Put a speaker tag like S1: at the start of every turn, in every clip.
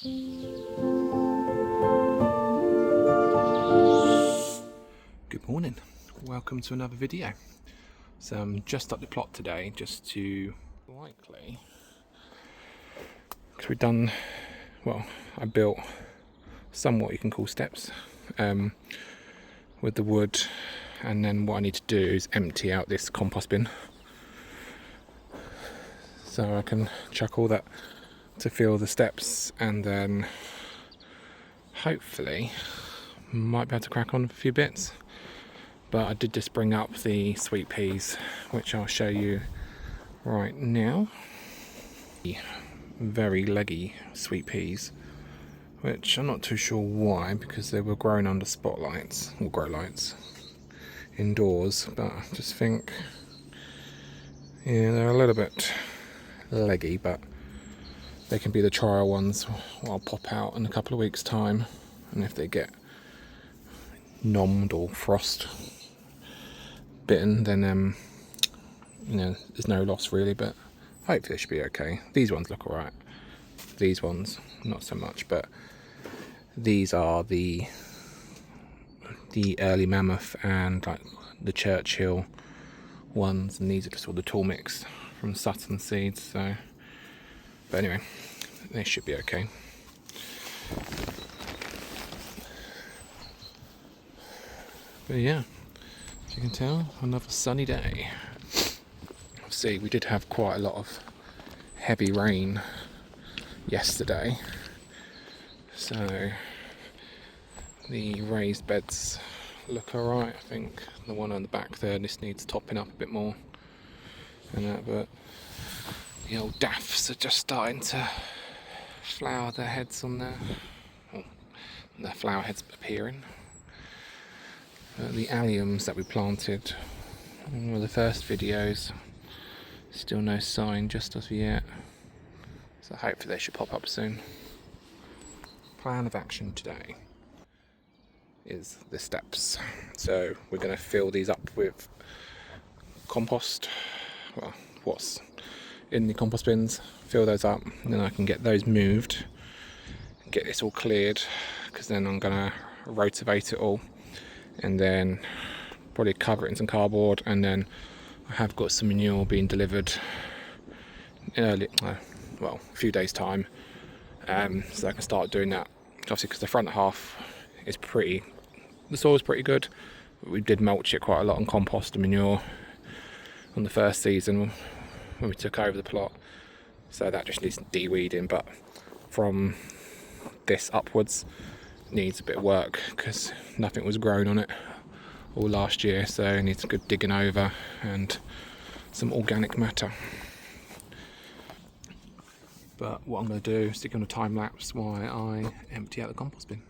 S1: Good morning, welcome to another video. So I'm just up the plot today just to likely, because we've done, well, I built some what you can call steps with the wood, and then what I need to do is empty out this compost bin so I can chuck all that to fill the steps, and then hopefully might be able to crack on with a few bits. But I did just bring up the sweet peas, which I'll show you right now. Very leggy sweet peas, which I'm not too sure why, because they were grown under spotlights or grow lights indoors, but I just think, yeah, they're a little bit leggy, but they can be the trial ones. I'll pop out in a couple of weeks' time, and if they get nommed or frost bitten, then you know, there's no loss really, but hopefully they should be okay. These ones look alright, these ones not so much, but these are the early mammoth and like the Churchill ones, and these are just all the tall mix from Sutton seeds. So, but anyway, they should be okay. But yeah, as you can tell, another sunny day. See, we did have quite a lot of heavy rain yesterday, so the raised beds look alright. I think the one on the back there just needs topping up a bit more and that, but the old daffs are just starting to flower their heads on there. Oh, their flower heads appearing. The alliums that we planted in one of the first videos, still no sign just as yet, so hopefully they should pop up soon. Plan of action today is the steps. So we're going to fill these up with compost, well, what's in the compost bins, fill those up, and then I can get those moved, get this all cleared, because then I'm going to rotivate it all, and then probably cover it in some cardboard, and then I have got some manure being delivered early, well, a few days time, so I can start doing that. Obviously, because the front half is the soil's pretty good. We did mulch it quite a lot on compost and manure on the first season when we took over the plot, so that just needs de-weeding, but from this upwards needs a bit of work because nothing was grown on it all last year, so it needs good digging over and some organic matter. But what I'm going to do is stick on a time lapse while I empty out the compost bin.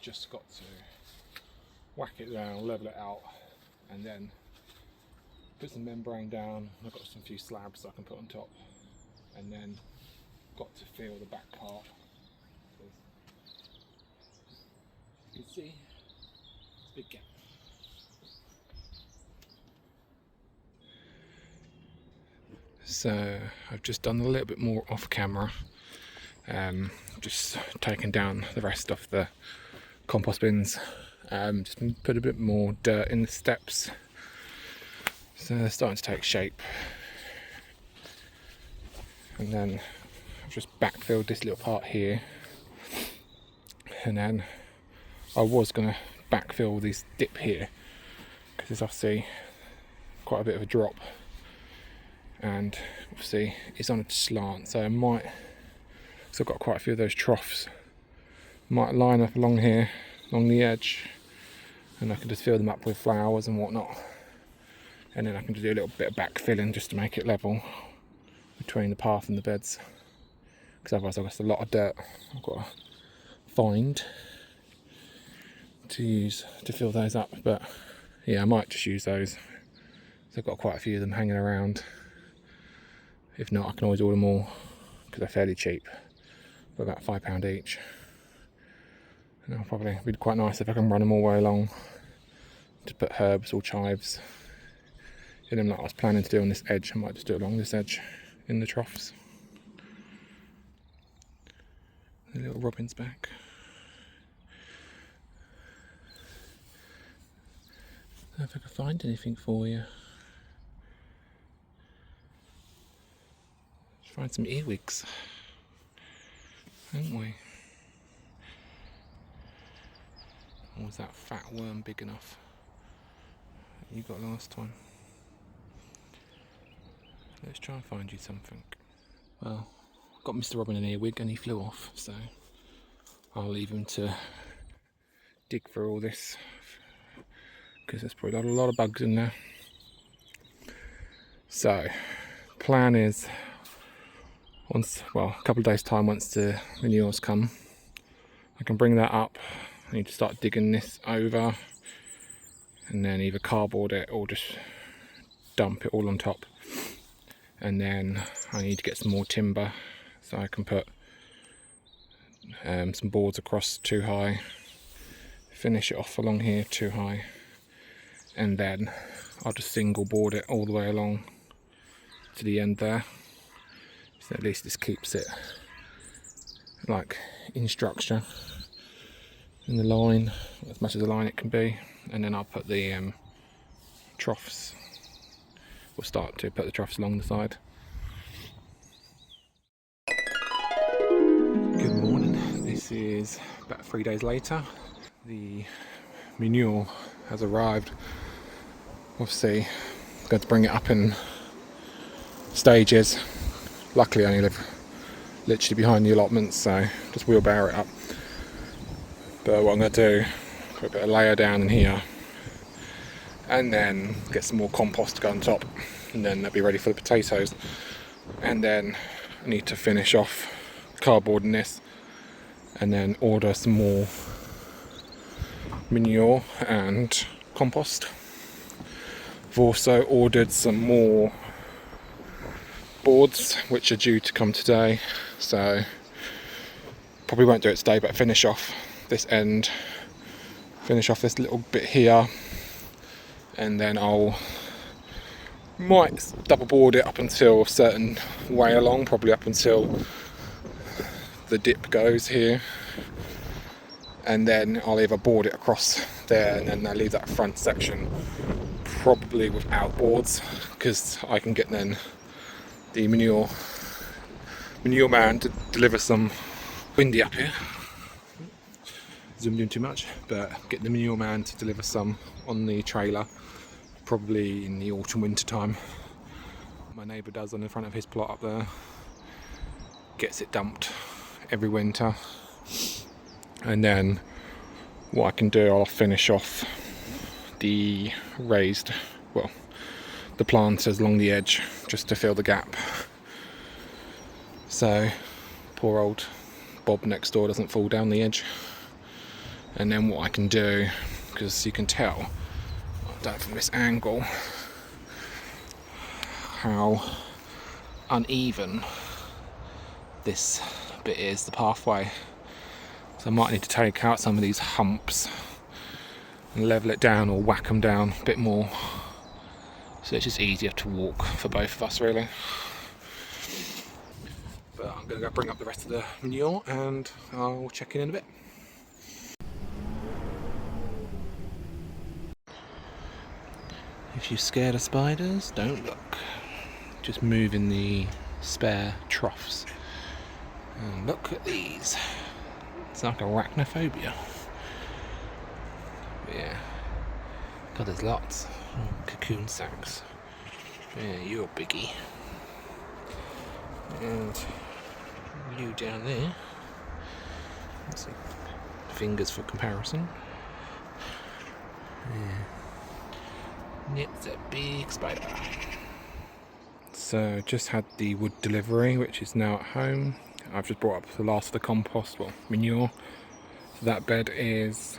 S1: just got to whack it down, level it out, and then put some membrane down. I've got some few slabs I can put on top, and then got to fill the back part. You can see it's a big gap. So I've just done a little bit more off camera, just taken down the rest of the compost bins, just put a bit more dirt in the steps, so they're starting to take shape. And then I've just backfilled this little part here, and then I was going to backfill this dip here because there's obviously quite a bit of a drop, and obviously it's on a slant, so I might, so I've got quite a few of those troughs, might line up along here, along the edge, and I can just fill them up with flowers and whatnot, and then I can do a little bit of backfilling just to make it level between the path and the beds, because otherwise I've got a lot of dirt I've got to find to use to fill those up. But yeah, I might just use those, so I've got quite a few of them hanging around. If not, I can always order more because they're fairly cheap, for about £5 each. And it'll probably be quite nice if I can run them all the way along to put herbs or chives in them like I was planning to do on this edge. I might just do it along this edge in the troughs. The little robin's back. If I can find anything for you. Let's find some earwigs, haven't we? Or was that fat worm big enough that you got last time? Let's try and find you something. Well, I got Mr. Robin an earwig and he flew off, so I'll leave him to dig through all this, because there's probably a lot of bugs in there. So, plan is, once, well, a couple of days time, once the manure's come, I can bring that up. I need to start digging this over, and then either cardboard it or just dump it all on top. And then I need to get some more timber so I can put some boards across 2 high, finish it off along here 2 high, and then I'll just single board it all the way along to the end there, so at least this keeps it like in structure in the line, as much as a line it can be. And then I'll put the troughs, we'll start to put the troughs along the side. Good morning, this is about 3 days later. The manure has arrived. Obviously I'm going to bring it up in stages. Luckily I only live literally behind the allotments, so just wheelbarrow it up. But what I'm going to do, put a bit of layer down in here, and then get some more compost to go on top, and then that'll be ready for the potatoes. And then I need to finish off cardboarding this, and then order some more manure and compost. I've also ordered some more boards which are due to come today, so probably won't do it today, but finish off this end, finish off this little bit here, and then I'll might double board it up until a certain way along, probably up until the dip goes here, and then I'll either board it across there, and then I'll leave that front section probably without boards, because I can get then the manure man to deliver some. Windy up here, zoomed in too much, but get the manure man to deliver some on the trailer, probably in the autumn winter time. My neighbour does on the front of his plot up there, gets it dumped every winter, and then what I can do, I'll finish off the raised, well, the planters along the edge just to fill the gap, so poor old Bob next door doesn't fall down the edge. And then what I can do, because you can tell, I've done it from this angle, how uneven this bit is, the pathway. So I might need to take out some of these humps and level it down or whack them down a bit more, so it's just easier to walk for both of us really. But I'm going to go bring up the rest of the manure and I'll check in a bit. If you're scared of spiders, don't look. Just moving the spare troughs. And look at these. It's like arachnophobia. But yeah. God, there's lots. Cocoon sacks. Yeah, you're a biggie. And you down there. Let's see. Fingers for comparison. Yeah. It's a big spider. So just had the wood delivery, which is now at home. I've just brought up the last of the compost, well, manure. So that bed is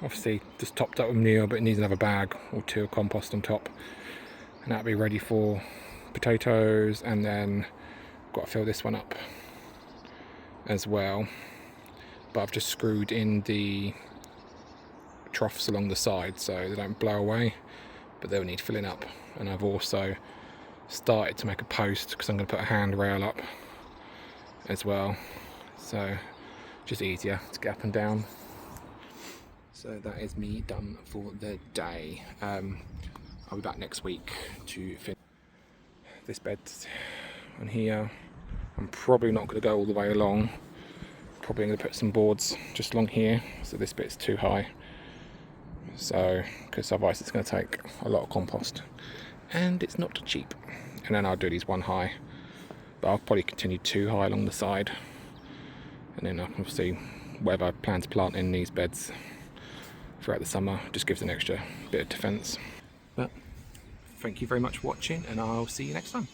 S1: obviously just topped up with manure, but it needs another bag or two of compost on top, and that'll be ready for potatoes. And then got to fill this one up as well, but I've just screwed in the troughs along the side so they don't blow away, but they'll need filling up. And I've also started to make a post because I'm going to put a handrail up as well, so just easier to get up and down. So that is me done for the day. I'll be back next week to finish this bed on here. I'm probably not going to go all the way along. Probably going to put some boards just along here, so this bit's too high. So, because otherwise it's going to take a lot of compost, and it's not cheap. And then I'll do these one high, but I'll probably continue two high along the side, and then I can see whether I plan to plant in these beds throughout the summer. Just gives an extra bit of defence. But thank you very much for watching, and I'll see you next time.